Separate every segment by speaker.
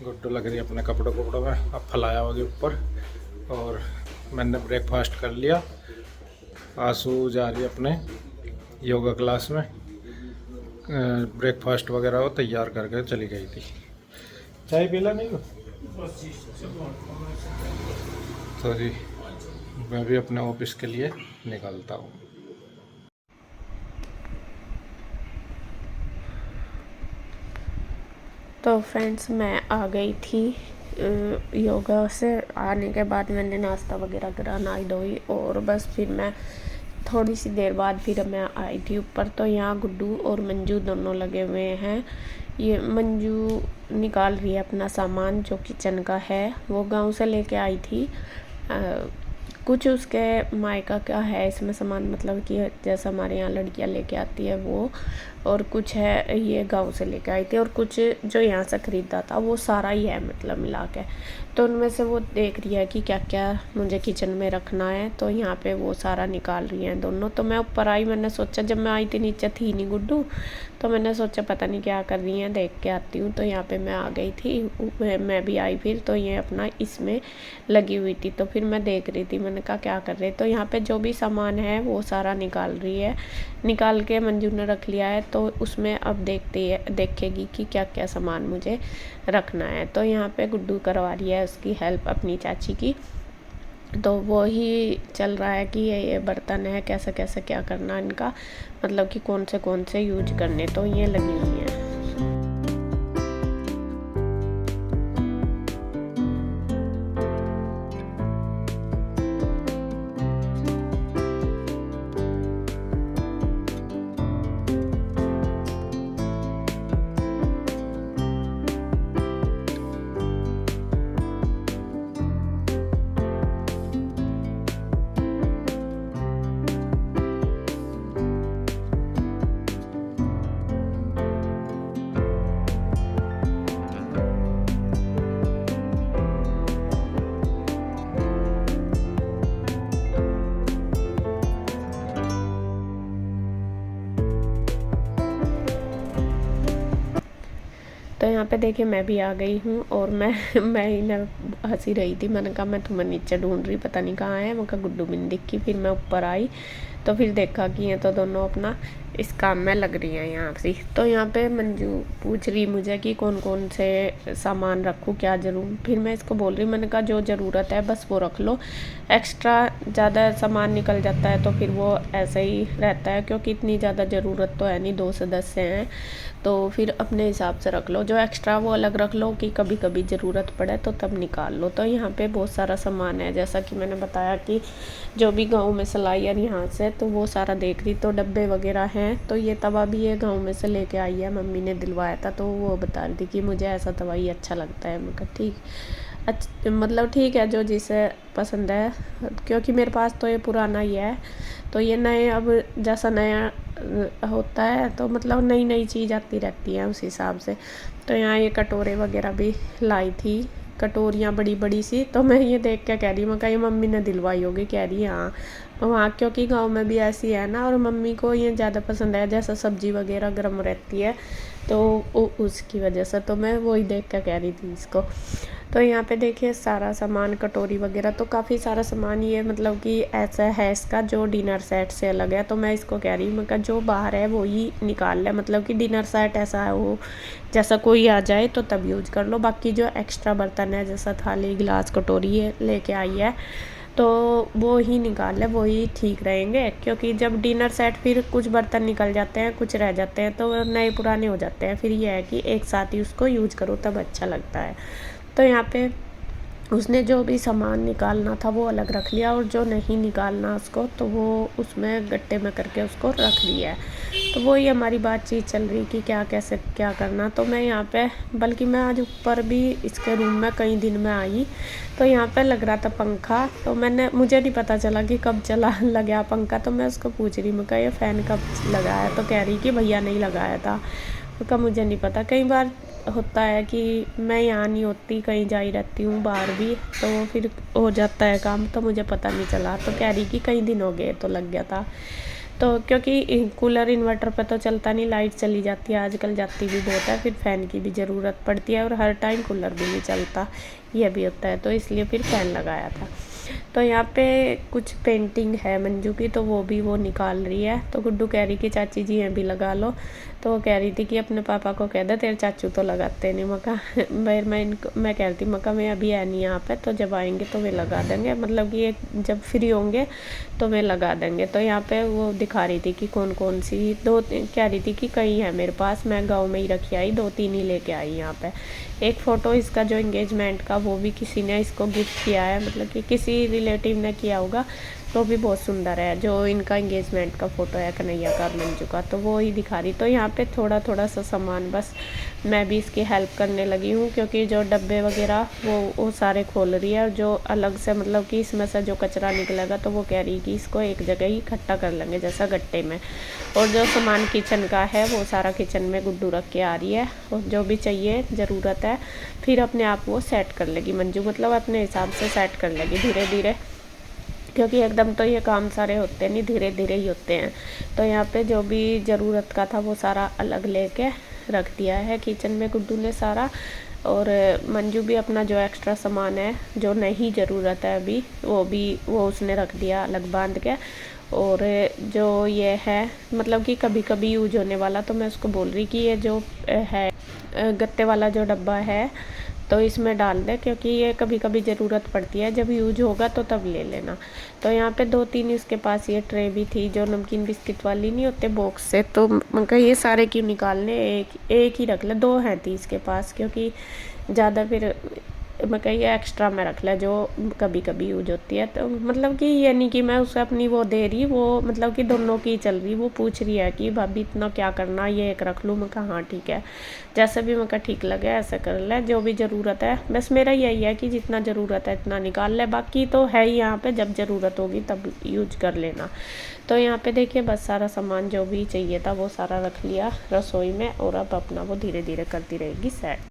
Speaker 1: गुड्डू लग रही है अपने कपड़ों में। अब फैलाया होगी ऊपर और मैंने ब्रेकफास्ट कर लिया। आंसू जा रही है अपने योगा क्लास में। ब्रेकफास्ट वगैरह वो तैयार करके चली गई थी। चाय पीला नहीं हो तो जी मैं भी अपने ऑफिस के लिए निकलता हूँ।
Speaker 2: तो फ्रेंड्स मैं आ गई थी योगा से आने के बाद मैंने नाश्ता वगैरह करा, नहाई धोई और बस फिर मैं थोड़ी सी देर बाद फिर मैं आई थी ऊपर। तो यहाँ गुड्डू और मंजू दोनों लगे हुए हैं। ये मंजू निकाल रही है अपना सामान जो किचन का है, वो गांव से लेके आई थी। कुछ उसके मायका का है इसमें सामान, मतलब कि जैसा हमारे यहाँ लड़कियाँ लेके आती है वो, और कुछ है ये गांव से लेके आई थी, और कुछ जो यहाँ से ख़रीदा था वो सारा ही है मतलब मिला के। तो उनमें से वो देख रही है कि क्या क्या मुझे किचन में रखना है, तो यहाँ पे वो सारा निकाल रही हैं दोनों। तो मैं ऊपर आई, मैंने सोचा जब मैं आई थी नीचे थी नहीं गुड्डू, तो मैंने सोचा पता नहीं क्या कर रही हैं, देख के आती हूँ। तो यहाँ पे मैं आ गई थी, मैं भी आई फिर, तो ये अपना इसमें लगी हुई थी। तो फिर मैं देख रही थी, मैंने कहा क्या कर रहे। तो यहाँ पे जो भी सामान है वो सारा निकाल रही है, निकाल के मंजू ने रख लिया है। तो उसमें अब देखेगी कि क्या क्या सामान मुझे रखना है। तो यहाँ पे गुड्डू करवा रही है उसकी हेल्प अपनी चाची की। तो वो ही चल रहा है कि ये बर्तन है कैसे कैसे क्या करना इनका, मतलब कि कौन से यूज करने। तो ये लगी हुई है। तो यहाँ पे देखिए मैं भी आ गई हूँ और मैं इन्हें हंसी रही थी। मैंने कहा मैं तुम्हें नीचे ढूंढ रही, पता नहीं कहाँ है। मैं कहा गुड्डू बिन दिखी। फिर मैं ऊपर आई तो फिर देखा कि ये तो दोनों अपना इस काम में लग रही हैं यहाँ से। तो यहाँ पे मंजू पूछ रही मुझे कि कौन से सामान रखूँ, क्या जरूर। फिर मैं इसको बोल रही, मैंने कहा जो ज़रूरत है बस वो रख लो, एक्स्ट्रा ज़्यादा सामान निकल जाता है तो फिर वो ऐसे ही रहता है, क्योंकि इतनी ज़्यादा ज़रूरत तो है नहीं, 2 सदस्य हैं। तो फिर अपने हिसाब से रख लो, जो एक्स्ट्रा वो अलग रख लो कि कभी कभी ज़रूरत पड़े तो तब निकाल लो। तो यहाँ पे बहुत सारा सामान है, जैसा कि मैंने बताया कि जो भी गाँव में सिलाई और यहाँ से, तो वो सारा देख रही। तो डब्बे वगैरह हैं। तो ये तवा भी ये गाँव में से लेके आई है, मम्मी ने दिलवाया था। तो वो बता रही थी कि मुझे ऐसा तवा ही अच्छा लगता है। मैं कहा ठीक, अच्छा मतलब ठीक है, जो जिसे पसंद है, क्योंकि मेरे पास तो ये पुराना ही है। तो ये नए अब जैसा नया होता है तो मतलब नई नई चीज़ आती रहती है उस हिसाब से। तो यहाँ ये कटोरे वगैरह भी लाई थी, कटोरियाँ बड़ी बड़ी सी। तो मैं ये देख के कह रही, मैं कहा ये मम्मी ने दिलवाई होगी। कह रही हाँ, वहाँ क्योंकि गांव में भी ऐसी है ना, और मम्मी को ये ज़्यादा पसंद है, जैसा सब्जी वगैरह गर्म रहती है तो उसकी वजह से। तो मैं वही देख कर कह रही थी इसको। तो यहाँ पे देखिए सारा सामान, कटोरी वगैरह, तो काफ़ी सारा सामान ये मतलब कि ऐसा है इसका जो डिनर सेट से अलग है। तो मैं इसको कह रही हूँ, मैं कहा जो बाहर है वो ही निकाल ले, मतलब कि डिनर सेट ऐसा है वो जैसा कोई आ जाए तो तब यूज कर लो। बाकी जो एक्स्ट्रा बर्तन है जैसा थाली गिलास कटोरी है लेके आई है तो वो ही निकाल ले, वो ही ठीक रहेंगे। क्योंकि जब डिनर सेट फिर कुछ बर्तन निकल जाते हैं, कुछ रह जाते हैं, तो नए पुराने हो जाते हैं। फिर ये है कि एक साथ ही उसको यूज करो तब अच्छा लगता है। तो यहाँ पे उसने जो भी सामान निकालना था वो अलग रख लिया, और जो नहीं निकालना उसको तो वो उसमें गट्टे में करके उसको रख लिया है। तो वही हमारी बातचीत चल रही कि क्या कैसे क्या करना। तो मैं यहाँ पे, बल्कि मैं आज ऊपर भी इसके रूम में कई दिन में आई तो यहाँ पे लग रहा था पंखा। तो मुझे नहीं पता चला कि कब चला लगा पंखा। तो मैं उसको पूछ रही, मैं कहा ये फ़ैन कब लगाया। तो कह रही कि भैया नहीं लगाया था। तो मुझे नहीं पता, कई बार होता है कि मैं यहाँ नहीं होती, कहीं जा ही रहती हूँ बाहर भी, तो फिर हो जाता है काम, तो मुझे पता नहीं चला। तो कह रही कि कई दिन हो गए तो लग गया था। तो क्योंकि कूलर इन्वर्टर पे तो चलता नहीं, लाइट चली जाती है आजकल, जाती भी बहुत है, फिर फ़ैन की भी ज़रूरत पड़ती है और हर टाइम कूलर भी नहीं चलता, ये भी होता है, तो इसलिए फिर फ़ैन लगाया था। तो यहाँ पे कुछ पेंटिंग है मंजू की, तो वो निकाल रही है। तो गुड्डू कह रही कि चाची जी हैं भी लगा लो, तो वो कह रही थी कि अपने पापा को कह दे, तेरे चाचू तो लगाते नहीं। मैं कह रही थी मका मैं अभी है नहीं यहाँ पे, तो जब आएंगे तो वे लगा देंगे, मतलब कि ये जब फ्री होंगे तो वे लगा देंगे। तो यहाँ पे वो दिखा रही थी कि कौन कौन सी, कह रही थी कि कई है मेरे पास, मैं गाँव में ही रखी आई, 2-3 ही लेके आई यहाँ पे। एक फ़ोटो इसका जो एंगेजमेंट का, वो भी किसी ने इसको गिफ्ट किया है, मतलब कि किसी रिलेटिव ने किया होगा, तो भी बहुत सुंदर है। जो इनका एंगेजमेंट का फ़ोटो है कन्हैया का और मंजू का, तो वो ही दिखा रही। तो यहाँ पे थोड़ा थोड़ा सा सामान बस मैं भी इसकी हेल्प करने लगी हूँ, क्योंकि जो डब्बे वगैरह वो सारे खोल रही है, और जो अलग से मतलब कि इसमें से जो कचरा निकलेगा, तो वो कह रही कि इसको एक जगह ही इकट्ठा कर लेंगे जैसा गट्टे में। और जो सामान किचन का है वो सारा किचन में गुड्डू रख के आ रही है, और जो भी चाहिए ज़रूरत है फिर अपने आप वो सेट कर लेगी मंजू, मतलब अपने हिसाब से सेट कर लेगी धीरे धीरे, क्योंकि एकदम तो ये काम सारे होते नहीं, धीरे धीरे ही होते हैं। तो यहाँ पे जो भी ज़रूरत का था वो सारा अलग लेके रख दिया है किचन में गुड्डू ने सारा। और मंजू भी अपना जो एक्स्ट्रा सामान है जो नहीं ज़रूरत है अभी, वो उसने रख दिया अलग बांध के। और जो ये है मतलब कि कभी कभी यूज होने वाला, तो मैं उसको बोल रही कि ये जो है गत्ते वाला जो डब्बा है तो इसमें डाल दे, क्योंकि ये कभी कभी ज़रूरत पड़ती है, जब यूज होगा तो तब ले लेना। तो यहाँ पे 2-3 इसके पास ये ट्रे भी थी जो नमकीन बिस्किट वाली नहीं होते बॉक्स से, तो मैं कहा ये सारे क्यों निकालने, एक ही रख ले, 2 हैं थी इसके पास, क्योंकि ज़्यादा फिर मैं कही एक्स्ट्रा में रख ले जो कभी कभी यूज होती है। तो मतलब कि ये नहीं कि मैं उसे अपनी वो दे रही, वो मतलब कि दोनों की चल रही, वो पूछ रही है कि भाभी इतना क्या करना, ये एक रख लूँ। मैं कहा हाँ ठीक है, जैसे भी मैं कहा ठीक लगे ऐसे कर ले, जो भी ज़रूरत है। बस मेरा यही है कि जितना ज़रूरत है इतना निकाल ले, बाकी तो है ही यहाँ पे, जब ज़रूरत होगी तब यूज कर लेना। तो यहाँ पे देखिए बस सारा सामान जो भी चाहिए था वो सारा रख लिया रसोई में, और अब अपना वो धीरे धीरे करती रहेगी सेट।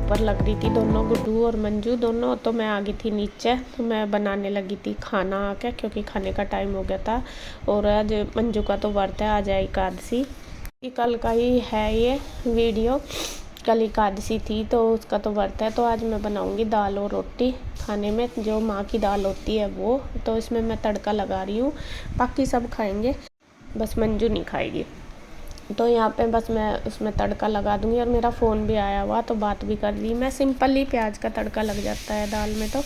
Speaker 2: ऊपर लग रही थी दोनों, गुड्डू और मंजू दोनों, तो मैं आ गई थी नीचे, तो मैं बनाने लगी थी खाना आके, क्योंकि खाने का टाइम हो गया था। और आज मंजू का तो व्रत है, आज है एकादशी, कल का ही है ये वीडियो, कल एकादशी थी तो उसका तो व्रत है। तो आज मैं बनाऊंगी दाल और रोटी खाने में, जो माँ की दाल होती है वो, तो इसमें मैं तड़का लगा रही हूँ, बाकी सब खाएंगे, बस मंजू नहीं खाएगी। तो यहाँ पे बस मैं उसमें तड़का लगा दूँगी, और मेरा फ़ोन भी आया हुआ तो बात भी कर ली मैं। सिंपल ही प्याज का तड़का लग जाता है दाल में, तो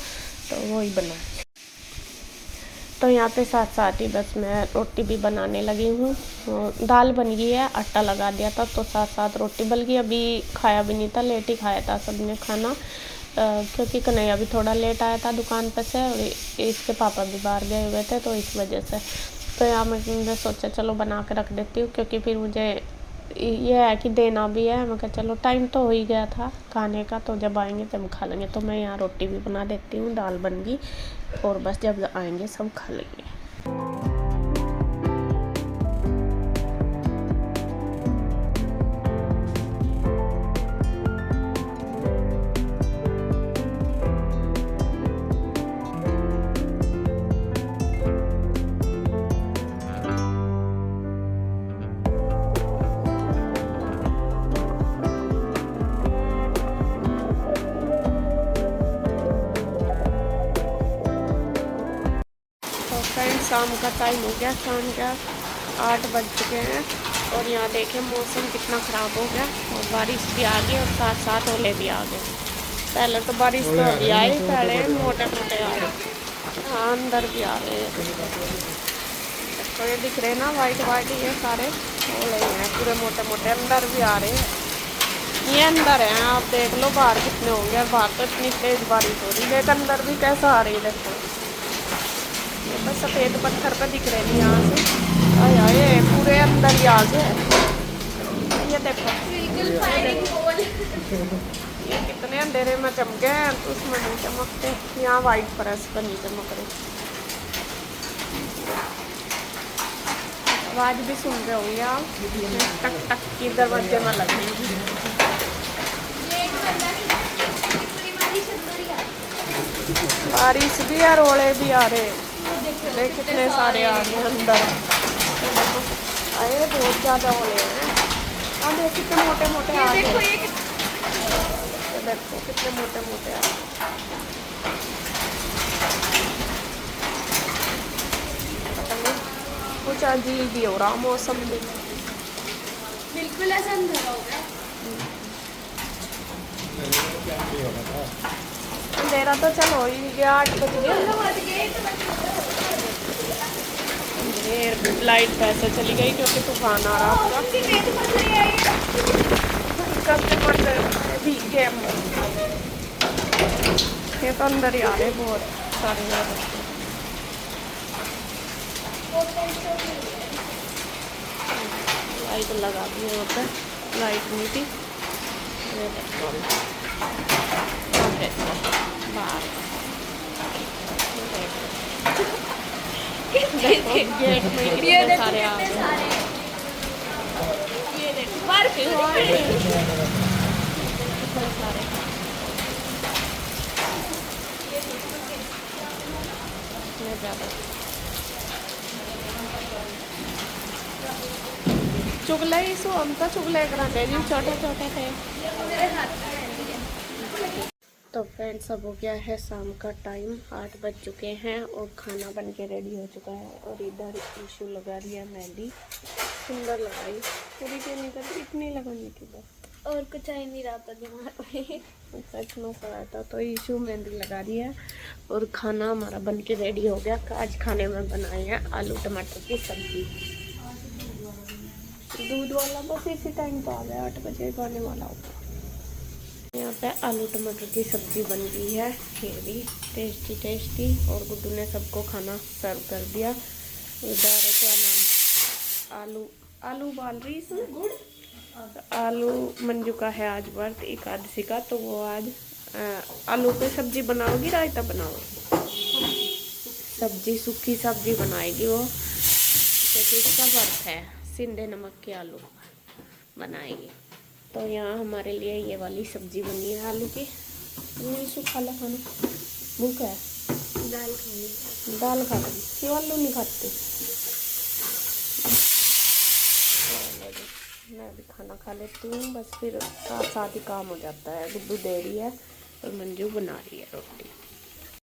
Speaker 2: वो ही बना। तो यहाँ पे साथ साथ ही बस मैं रोटी भी बनाने लगी हूँ। दाल बन गई है, आटा लगा दिया था, तो साथ साथ रोटी बल्कि अभी खाया भी नहीं था, लेट ही खाया था सबने खाना, क्योंकि कन्हैया भी थोड़ा लेट आया था दुकान पर से, और इसके पापा भी बाहर गए हुए थे, तो इस वजह से। तो यहाँ मैंने सोचा चलो बना के रख देती हूँ, क्योंकि फिर मुझे ये है कि देना भी है। मैं कहा चलो टाइम तो हो ही गया था खाने का, तो जब आएंगे तब खा लेंगे। तो मैं यहाँ रोटी भी बना देती हूँ, दाल बन गई, और बस जब आएंगे सब खा लेंगे। शाम का टाइम हो गया, शाम का 8 बज चुके हैं, और यहाँ देखें मौसम कितना ख़राब हो गया, और बारिश भी आ गई और साथ साथ ओले भी आ गए। पहले तो बारिश तो अभी आई, पहले मोटे मोटे आ रहे, हाँ अंदर भी आ रहे हैं, तो ये दिख रहे ना वाइट वाइट, ये सारे ओले हैं पूरे मोटे मोटे, अंदर भी आ रहे हैं। ये अंदर हैं, आप देख लो बाहर कितने होंगे, बाहर तो इतनी तेज़ बारिश हो रही है, लेकिन अंदर भी कैसा आ रही है देखो, बस सफ़ेद पत्थर पे दिख रहे हैं यहाँ से। आए पूरे अंदर ही आ गए, ये देखो ये कितने अंधेरे में चमके हैं तो उसमें नहीं चमकते। यहाँ वाइट फर्श पर नहीं चमक रही। आवाज़ भी सुन रहे होंगे आप, टक टक की दरवाजे में लगेगी। बारिश भी है, रोले भी आ रहे, देख कितने सारे आ गए अंदर। आए बहुत ज़्यादा ओले हैं। अब देख कितने मोटे मोटे आ गए। देखो कितने मोटे मोटे आ गए। कुछ अजीब ही हो रहा मौसम भी,
Speaker 3: बिल्कुल ऐसा अंधेरा हो गया।
Speaker 2: अंधेरा तो चलो हो ही गया, 8 बज गए। लाइट पैसे चली गई क्योंकि तूफान आ रहा था। भीग गए ये तो अंदर ही आ रहे बहुत सारे। लाइट लगा दी यहाँ पे, लाइट नहीं थी। गेट में कितने सारे आ गए।
Speaker 3: ये देखो बाहर
Speaker 2: कितने सारे इतने ज़्यादा। चुगले सो हम तो चुगले कराते जी, छोटे छोटे थे। तो फ्रेंड्स अब हो गया है शाम का टाइम, 8 बज चुके हैं और खाना बन के रेडी हो चुका है। और इधर ईशू लगा रही है मेहंदी, सुंदर लगाई। पूरी क्यों नहीं करती, इतनी लगानी थी बस,
Speaker 3: और कुछ आ ही नहीं रहा था दिमाग में।
Speaker 2: सच में पड़ा था। तो ईशू मेहंदी लगा रही है और खाना हमारा बन के रेडी हो गया। आज खाने में बनाए हैं आलू टमाटर की सब्जी। दूध वाला बस इसी टाइम तो आ गया, 8 बजे आने वाला होगा। यहाँ पे आलू टमाटर की सब्जी बन गई है, ये भी टेस्टी टेस्टी। और गुड्डू ने सबको खाना सर्व कर दिया। इधर क्या नाम, आलू उबाल रही इसमें गुड़। आलू मंजू का है आज व्रत एकादशी का, तो वो आज आलू पे सब्जी बनाओगी, रायता बनाओगी? सब्जी, सूखी सब्जी बनाएगी वो, क्योंकि इसका व्रत है। सिंधे नमक के आलू बनाएगी। तो यहाँ हमारे लिए ये वाली सब्जी बनी है आलू की। नहीं सूखा ला खाना, भूख है,
Speaker 3: दाल खानी,
Speaker 2: दाल खा रही क्यों, आलू नहीं खाते? मैं भी खाना खा लेती हूँ बस, फिर साथ साथ ही काम हो जाता है। गुड्डू दे रही है और मंजू बना रही है रोटी।